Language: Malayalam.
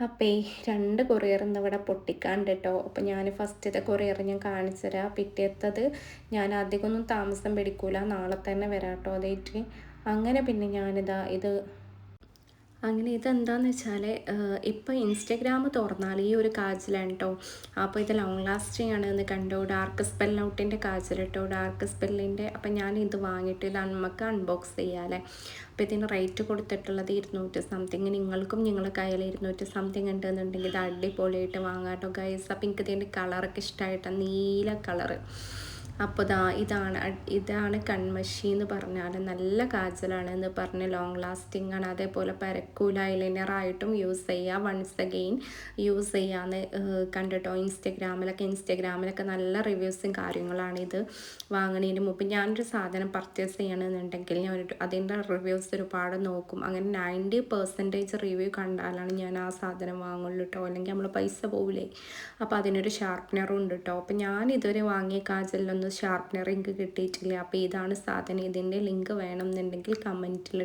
അപ്പോൾ ഈ 2 കൊറിയർ ഇന്ന് ഇവിടെ പൊട്ടിക്കാണ്ട് കേട്ടോ. അപ്പോൾ ഞാൻ ഫസ്റ്റത്തെ കൊറിയർ ഞാൻ കാണിച്ചു തരാം. പിറ്റേത്തത് ഞാൻ അധികമൊന്നും താമസം പിടിക്കൂല, നാളെ തന്നെ വരാം കേട്ടോ അതായിട്ട്. അങ്ങനെ പിന്നെ അങ്ങനെ ഇതെന്താണെന്ന് വെച്ചാൽ ഇപ്പോൾ ഇൻസ്റ്റഗ്രാം തുറന്നാൽ ഈ ഒരു കാജലാണ് കേട്ടോ. അപ്പോൾ ഇത് ലോങ് ലാസ്റ്റിംഗ് ആണ് എന്ന് കണ്ടോ. ഡാർക്ക് സ്പെൽ ഔട്ടിൻ്റെ കാജൽ കേട്ടോ, ഡാർക്ക് സ്പെല്ലിൻ്റെ. അപ്പം ഞാൻ ഇത് വാങ്ങിയിട്ട് ഇത് നമുക്ക് അൺബോക്സ് ചെയ്യാമല്ലേ. അപ്പോൾ ഇതിന് റേറ്റ് കൊടുത്തിട്ടുള്ളത് 200 സംതിങ്. നിങ്ങൾക്കും നിങ്ങളുടെ കയ്യിൽ 200 സംതിങ് ഉണ്ടെന്നുണ്ടെങ്കിൽ ഇത് അടിപൊളിയായിട്ട് വാങ്ങാം കേട്ടോ ഗൈസ്. അപ്പോൾ എനിക്ക് ഇതിൻ്റെ കളറൊക്കെ ഇഷ്ടമായിട്ടാണ്, നീല കളറ്. അപ്പോൾ ഇതാണ് കൺമഷി എന്ന് പറഞ്ഞാൽ നല്ല കാജലാണ് എന്ന് പറഞ്ഞ് ലോങ് ലാസ്റ്റിംഗ് ആണ്. അതേപോലെ പരക്കൂല, ഐലൈനറായിട്ടും യൂസ് ചെയ്യുക, വൺസ് അഗെയിൻ യൂസ് ചെയ്യാമെന്ന് കണ്ടിട്ടോ. ഇൻസ്റ്റഗ്രാമിലൊക്കെ നല്ല റിവ്യൂസും കാര്യങ്ങളാണ് ഇത് വാങ്ങുന്നതിന് മുമ്പ്. ഞാനൊരു സാധനം പർച്ചേസ് ചെയ്യണമെന്നുണ്ടെങ്കിൽ ഞാൻ അതിൻ്റെ റിവ്യൂസ് ഒരുപാട് നോക്കും. അങ്ങനെ 90% റിവ്യൂ കണ്ടാലാണ് ഞാൻ ആ സാധനം വാങ്ങുള്ളൂ കേട്ടോ, അല്ലെങ്കിൽ നമ്മൾ പൈസ പോവില്ലേ. അപ്പോൾ അതിനൊരു ഷാർപ്പ്നറും ഉണ്ട് കേട്ടോ. അപ്പോൾ ഞാൻ ഇതുവരെ വാങ്ങിയ കാജലിലൊന്നും ഷാർപ്പ്നർ എനിക്ക് കിട്ടിയിട്ടില്ല. അപ്പോൾ ഇതാണ് സാധനം. ഇതിൻ്റെ ലിങ്ക് വേണമെന്നുണ്ടെങ്കിൽ കമൻറ്റിൽ